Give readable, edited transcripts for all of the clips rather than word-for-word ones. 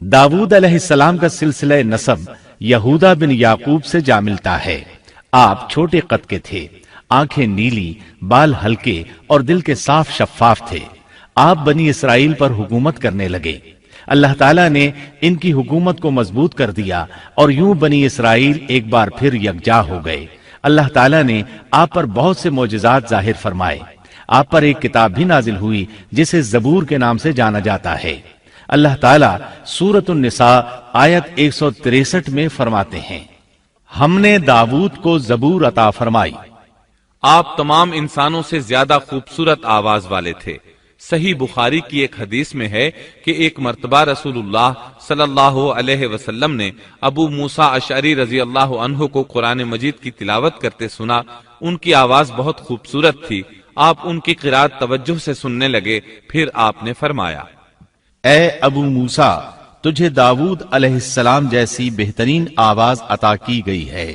दाऊद अलैहिस्सलाम का सिलसिला नसब यहूदा बिन याकूब से जा मिलता है। आप छोटे कद के थे, आंखें नीली, बाल हल्के और दिल के साफ शफाफ थे। आप बनी इसराइल पर हुकूमत करने लगे। अल्लाह ताला ने इनकी हुकूमत को मजबूत कर दिया और यूं बनी इसराइल एक बार फिर यकजा हो गए। अल्लाह ताला ने आप पर बहुत से मोजज़ात जाहिर फरमाए। आप पर एक किताब भी नाजिल हुई जिसे जबूर के नाम से जाना जाता है। अल्लाह ताला सूरत निसा आयत 163 में फरमाते हैं, हमने दाऊद को जबूर अता फरमाई। आप तमाम इंसानों से ज्यादा खूबसूरत आवाज वाले थे। सही बुखारी की एक हदीस में है कि एक मर्तबा रसूलुल्लाह सल्लल्लाहु अलैहि वसल्लम ने अबू मूसा अशअरी रजी अल्लाह अन्हु को कुरान मजीद की तिलावत करते सुना। उनकी आवाज बहुत खूबसूरत थी। आप उनकी क़िरात तवज्जुह से सुनने लगे। फिर आपने फरमाया, ए अबू मूसा, तुझे दाऊद अलैहिस्सलाम जैसी बेहतरीन आवाज अता की गई है।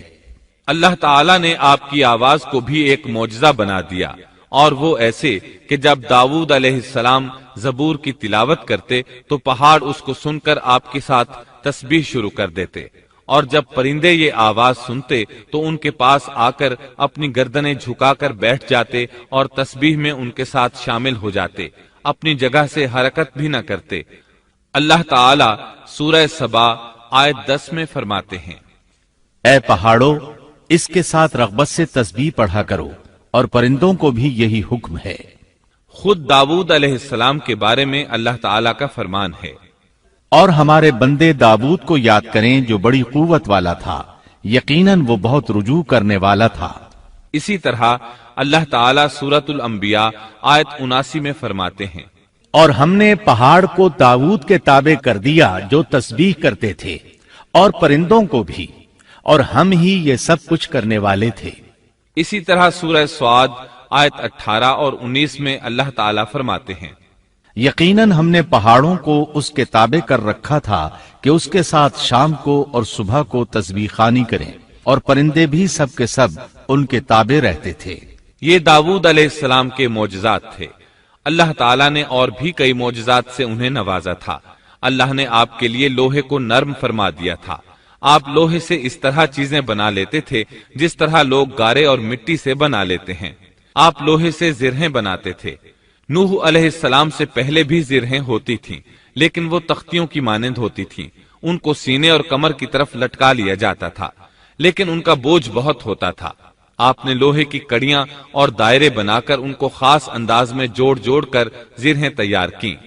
अल्लाह ताला ने आपकी आवाज को भी एक मौजज़ा बना दिया, और वो ऐसे कि जब दाऊद अलैहिस्सलाम जबूर की तिलावत करते तो पहाड़ उसको सुनकर आपके साथ तस्बीह शुरू कर देते, और जब परिंदे ये आवाज सुनते तो उनके पास आकर अपनी गर्दनें झुकाकर बैठ जाते और तस्बीह में उनके साथ शामिल हो जाते, अपनी जगह से हरकत भी न करते। अल्लाह ताला सूरह सबा आयत 10 में फरमाते हैं, ए पहाड़ों, इसके साथ रग़बत से तस्बीह पढ़ा करो, और परिंदों को भी यही हुक्म है। खुद दाऊद अलैहिस्सलाम के बारे में अल्लाह ताला का फरमान है, और हमारे बंदे दाऊद को याद करें जो बड़ी कुव्वत वाला था, यकीनन वो बहुत रुजू करने वाला था। इसी तरह अल्लाह ताला सूरतुल अंबिया आयत 79 में फरमाते हैं, और हमने पहाड़ को दाऊद के ताबे कर दिया जो तस्बीह करते थे, और परिंदों को भी, और हम ही ये सब कुछ करने वाले थे। इसी तरह सूरह स्वाद आयत 18 और 19 में अल्लाह ताला फरमाते हैं, यकीनन हमने पहाड़ों को उसके ताबे कर रखा था कि उसके साथ शाम को और सुबह को तस्बीह खानी करें, और परिंदे भी सब के सब उनके ताबे रहते थे। ये दाऊद अलैहिस्सलाम के मोजज़ात थे। अल्लाह ताला ने और भी कई मोजज़ात से उन्हें नवाजा था। अल्लाह ने आपके लिए लोहे को नर्म फरमा दिया था। आप लोहे से इस तरह चीजें बना लेते थे जिस तरह लोग गारे और मिट्टी से बना लेते हैं। आप लोहे से जिरहें बनाते थे। नूह अलैहिस्सलाम से पहले भी जिरहें होती थीं, लेकिन वो तख्तियों की मानंद होती थीं। उनको सीने और कमर की तरफ लटका लिया जाता था, लेकिन उनका बोझ बहुत होता था। आपने लोहे की कड़ियां और दायरे बनाकर उनको खास अंदाज में जोड़ जोड़ कर जिरहें तैयार की।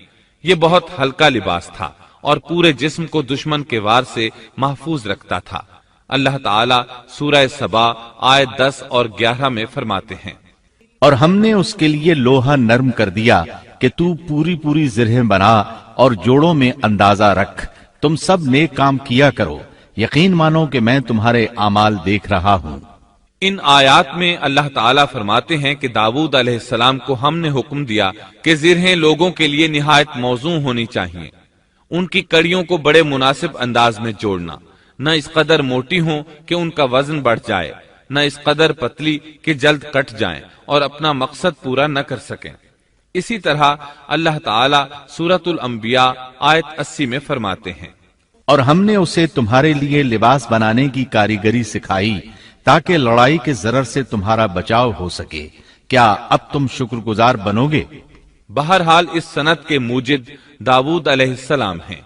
ये बहुत हल्का लिबास था और पूरे जिस्म को दुश्मन के वार से महफूज रखता था। अल्लाह ताला सूरह सबा आयत 10 और 11 में फरमाते हैं, और हमने उसके लिए लोहा नर्म कर दिया कि तू पूरी पूरी जिरहें बना और जोड़ों में अंदाजा रख। तुम सब नेक काम किया करो, यकीन मानो कि मैं तुम्हारे आमाल देख रहा हूं। इन आयात में अल्लाह ताला फरमाते हैं कि दाऊद अलैहिस्सलाम को हमने हुक्म दिया कि जिरहें लोगों के लिए निहायत मौजू होनी चाहिए। उनकी कड़ियों को बड़े मुनासिब अंदाज में जोड़ना, न इस कदर मोटी हो कि उनका वजन बढ़ जाए, न इस कदर पतली कि जल्द कट जाएं और अपना मकसद पूरा न कर सकें। इसी तरह अल्लाह ताला सूरतुल अंबिया आयत 80 में फरमाते हैं, और हमने उसे तुम्हारे लिए लिबास बनाने की कारीगरी सिखाई ताकि लड़ाई के जरर से तुम्हारा बचाव हो सके। क्या अब तुम शुक्रगुजार बनोगे? बहरहाल इस सनत के मूजिद दाऊद अलैहिस्सलाम हैं।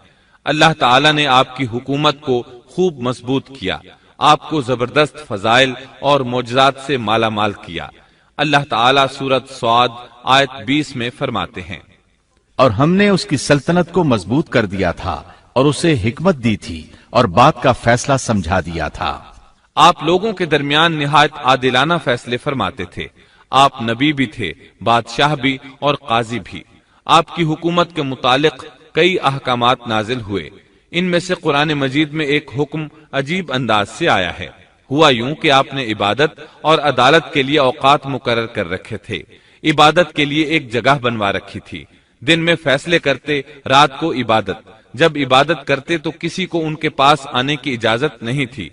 अल्लाह ताला ने आपकी हुकूमत को खूब मजबूत किया, आपको जबरदस्त फजाइल और मोजज़ात से माला माल किया। अल्लाह ताला सूरत स्वाद आयत 20 में फरमाते हैं, और हमने उसकी सल्तनत को मजबूत कर दिया था और उसे हिकमत दी थी और बात का फैसला समझा दिया था। आप लोगों के दरमियान निहायत आदिलाना फैसले फरमाते थे। आप नबी भी थे, बादशाह भी और काजी भी। आपकी हुकूमत के मुतालिक कई अहकामात नाजिल हुए। इनमें से कुरान मजीद में एक हुक्म अजीब अंदाज से आया है। हुआ यूं कि आपने इबादत और अदालत के लिए औकात मुकर्रर कर रखे थे। इबादत के लिए एक जगह बनवा रखी थी। दिन में फैसले करते, रात को इबादत। जब इबादत करते तो किसी को उनके पास आने की इजाजत नहीं थी।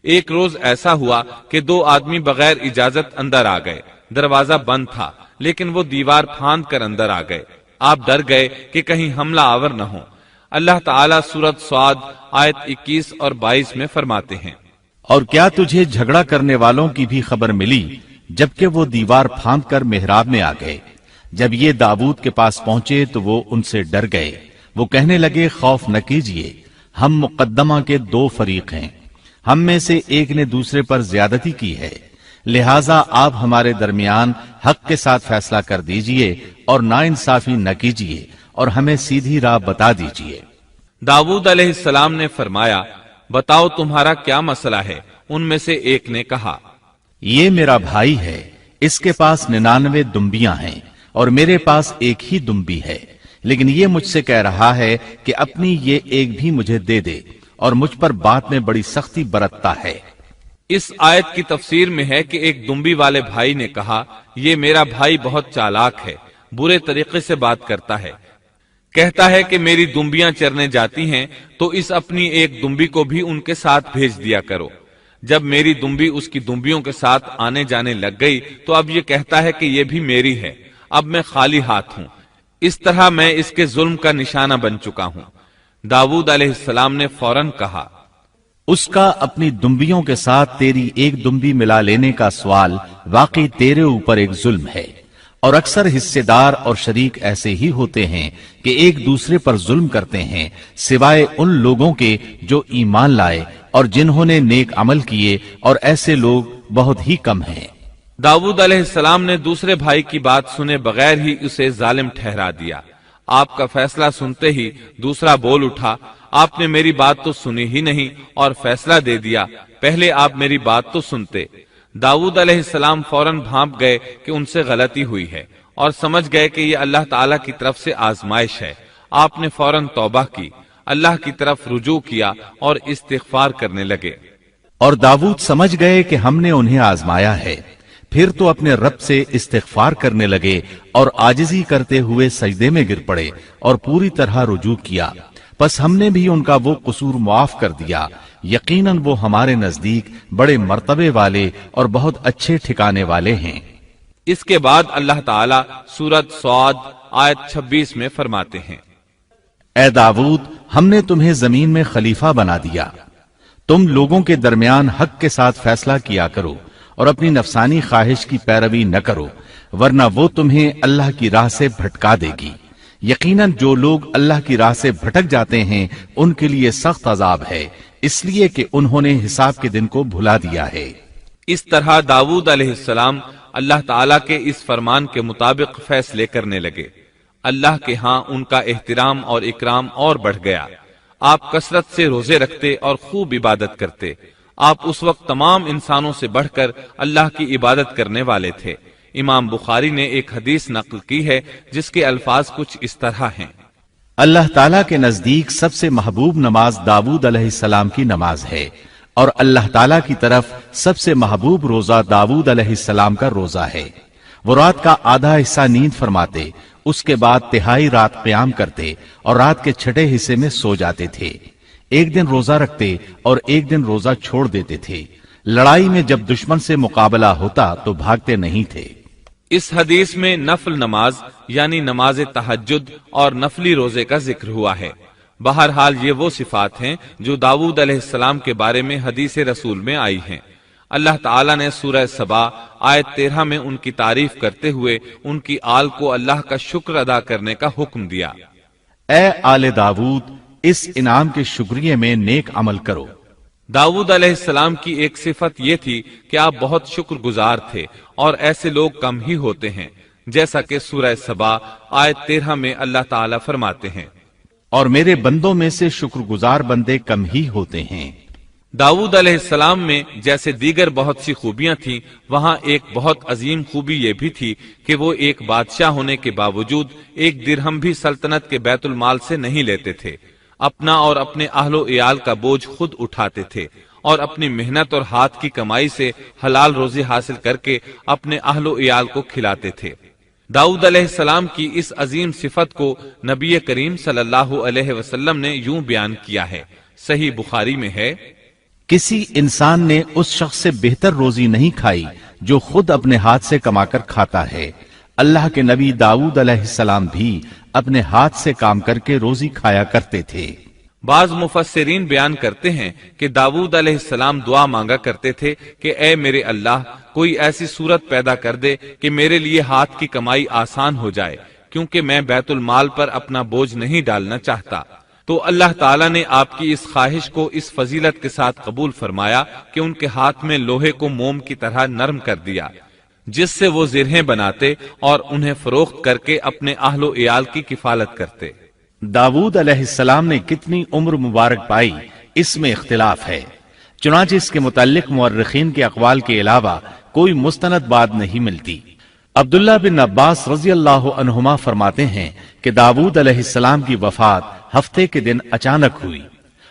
एक रोज ऐसा हुआ कि 2 आदमी बगैर इजाजत अंदर आ गए। दरवाजा बंद था, लेकिन वो दीवार फांद कर अंदर आ गए। आप डर गए कि कहीं हमला आवर न हो। اللہ تعالیٰ سورۃ صاد آیت 21 اور 22 میں فرماتے ہیں، اور کیا تجھے جھگڑا کرنے والوں کی بھی خبر ملی جبکہ وہ دیوار پھاند کر محراب میں آ گئے؟ جب یہ داؤد کے پاس پہنچے تو وہ ان سے ڈر گئے۔ وہ کہنے لگے، خوف نہ کیجیے، ہم مقدمہ کے 2 فریق ہیں، ہم میں سے ایک نے دوسرے پر زیادتی کی ہے، لہٰذا آپ ہمارے درمیان حق کے ساتھ فیصلہ کر دیجئے اور ناانصافی نہ کیجیے اور ہمیں سیدھی راہ بتا دیجیے۔ داؤد علیہ السلام نے فرمایا، بتاؤ تمہارا کیا مسئلہ ہے؟ ان میں سے ایک نے کہا، یہ میرا بھائی ہے، اس کے پاس 99 دمبیاں ہیں اور میرے پاس ایک ہی دمبی ہے، لیکن یہ مجھ سے کہہ رہا ہے کہ اپنی یہ ایک بھی مجھے دے دے اور مجھ پر بات میں بڑی سختی برتتا ہے۔ اس آیت کی تفسیر میں ہے کہ ایک دمبی والے بھائی نے کہا، یہ میرا بھائی بہت چالاک ہے، برے طریقے سے بات کرتا ہے، کہتا ہے کہ میری دمبیاں چرنے جاتی ہیں تو اس اپنی ایک دمبی کو بھی ان کے ساتھ بھیج دیا کرو۔ جب میری دمبی اس کی دمبیوں کے ساتھ آنے جانے لگ گئی تو اب یہ کہتا ہے کہ یہ بھی میری ہے، اب میں خالی ہاتھ ہوں، اس طرح میں اس کے ظلم کا نشانہ بن چکا ہوں۔ داؤد علیہ السلام نے فوراً کہا، اس کا اپنی دمبیوں کے ساتھ تیری ایک دمبی ملا لینے کا سوال واقعی تیرے اوپر ایک ظلم ہے، اور اکثر حصے دار اور شریک ایسے ہی ہوتے ہیں کہ ایک دوسرے پر ظلم کرتے ہیں، سوائے ان لوگوں کے جو ایمان لائے اور جنہوں نے نیک عمل کیے، اور ایسے لوگ بہت ہی کم ہیں۔ داؤد علیہ السلام نے دوسرے بھائی کی بات سنے بغیر ہی اسے ظالم ٹھہرا دیا۔ آپ کا فیصلہ سنتے ہی دوسرا بول اٹھا، آپ نے میری بات تو سنی ہی نہیں اور فیصلہ دے دیا، پہلے آپ میری بات تو سنتے۔ داؤد علیہ السلام فوراً بھانپ گئے کہ ان سے غلطی ہوئی ہے اور سمجھ گئے کہ یہ اللہ تعالیٰ کی طرف سے آزمائش ہے۔ آپ نے فوراً توبہ کی، اللہ کی طرف رجوع کیا اور استغفار کرنے لگے۔ اور داؤد سمجھ گئے کہ ہم نے انہیں آزمایا ہے، پھر تو اپنے رب سے استغفار کرنے لگے اور عاجزی کرتے ہوئے سجدے میں گر پڑے اور پوری طرح رجوع کیا۔ پس ہم نے بھی ان کا وہ قصور معاف کر دیا، یقیناً وہ ہمارے نزدیک بڑے مرتبے والے اور بہت اچھے ٹھکانے والے ہیں۔ اس کے بعد اللہ تعالیٰ سورۃ صاد آیت 26 میں فرماتے ہیں، اے داؤد، ہم نے تمہیں زمین میں خلیفہ بنا دیا، تم لوگوں کے درمیان حق کے ساتھ فیصلہ کیا کرو اور اپنی نفسانی خواہش کی پیروی نہ کرو، ورنہ وہ تمہیں اللہ کی راہ سے بھٹکا دے گی۔ یقیناً جو لوگ اللہ کی راہ سے بھٹک جاتے ہیں ان کے لیے سخت عذاب ہے، اس لیے کہ انہوں نے حساب کے دن کو بھلا دیا ہے۔ اس طرح داؤد علیہ السلام اللہ تعالیٰ کے اس فرمان کے مطابق فیصلے کرنے لگے۔ اللہ کے ہاں ان کا احترام اور اکرام اور بڑھ گیا۔ آپ کثرت سے روزے رکھتے اور خوب عبادت کرتے۔ آپ اس وقت تمام انسانوں سے بڑھ کر اللہ کی عبادت کرنے والے تھے۔ امام بخاری نے ایک حدیث نقل کی ہے جس کے الفاظ کچھ اس طرح ہیں، اللہ تعالیٰ کے نزدیک سب سے محبوب نماز داؤد علیہ السلام کی نماز ہے، اور اللہ تعالیٰ کی طرف سب سے محبوب روزہ داؤد علیہ السلام کا روزہ ہے۔ وہ رات کا آدھا حصہ نیند فرماتے، اس کے بعد تہائی رات قیام کرتے اور رات کے چھٹے حصے میں سو جاتے تھے۔ ایک دن روزہ رکھتے اور ایک دن روزہ چھوڑ دیتے تھے۔ لڑائی میں جب دشمن سے مقابلہ ہوتا تو بھاگتے نہیں تھے۔ اس حدیث میں نفل نماز یعنی نماز تہجد اور نفلی روزے کا ذکر ہوا ہے۔ بہرحال یہ وہ صفات ہیں جو داؤد علیہ السلام کے بارے میں حدیث رسول میں آئی ہیں۔ اللہ تعالیٰ نے سورہ سبا آیت 13 میں ان کی تعریف کرتے ہوئے ان کی آل کو اللہ کا شکر ادا کرنے کا حکم دیا۔ اے آل داؤد، اس انعام کے شکریہ میں نیک عمل کرو۔ داؤد علیہ السلام کی ایک صفت یہ تھی کہ آپ بہت شکر گزار تھے، اور ایسے لوگ کم ہی ہوتے ہیں، جیسا کہ سورہ سبا آیت 13 میں اللہ تعالیٰ فرماتے ہیں، اور میرے بندوں میں سے شکر گزار بندے کم ہی ہوتے ہیں۔ داؤد علیہ السلام میں جیسے دیگر بہت سی خوبیاں تھیں، وہاں ایک بہت عظیم خوبی یہ بھی تھی کہ وہ ایک بادشاہ ہونے کے باوجود ایک درہم بھی سلطنت کے بیت المال سے نہیں لیتے تھے۔ اپنا اور اپنے اہل و عیال کا بوجھ خود اٹھاتے تھے، اور اپنی محنت اور ہاتھ کی کمائی سے حلال روزی حاصل کر کے اپنے اہل و عیال کو کھلاتے تھے۔ داؤد علیہ السلام کی اس عظیم صفت کو نبی کریم صلی اللہ علیہ وسلم نے یوں بیان کیا ہے، صحیح بخاری میں ہے، کسی انسان نے اس شخص سے بہتر روزی نہیں کھائی جو خود اپنے ہاتھ سے کما کر کھاتا ہے۔ اللہ کے نبی داؤد علیہ السلام بھی अपने हाथ से काम करके रोजी खाया करते थे। बाज मुफस्सिरीन बयान करते हैं कि दाऊद अलैहिस्सलाम दुआ मांगा करते थे कि ए मेरे अल्लाह, कोई ऐसी सूरत पैदा कर दे कि मेरे लिए हाथ की कमाई आसान हो जाए, क्योंकि मैं बैतुल माल पर अपना बोझ नहीं डालना चाहता। तो अल्लाह ताला ने आपकी इस ख्वाहिश को इस फजीलत के साथ कबूल फरमाया कि उनके हाथ में लोहे को मोम की तरह नरम कर दिया, जिससे वो जिरहें बनाते और उन्हें फरोख्त करके अपने अहलो इयाल की किफालत करते। दाऊद अलैहिस्सलाम ने कितनी उम्र मुबारक पाई, इसमें इख्तिलाफ है। चुनांचे इसके मुताल्लिक मुअर्रिखीन के अक़वाल के अलावा कोई मुस्तनद बात नहीं मिलती। अब्दुल्लाह बिन अब्बास रज़ी अल्लाहु अन्हुमा फरमाते हैं कि दाऊद अलैहिस्सलाम की वफात हफ्ते के दिन अचानक हुई।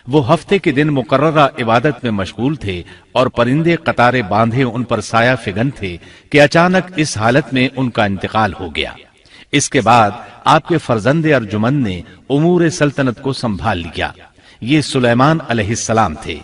वो हफ्ते के दिन मुकर्ररा इबादत में मशगूल थे और परिंदे कतारे बांधे उन पर साया फिगन थे कि अचानक इस हालत में उनका इंतकाल हो गया। इसके बाद आपके फर्जंदे अर्जुमंद ने उमूर सल्तनत को संभाल लिया। ये सुलेमान अलैहिस्सलाम थे।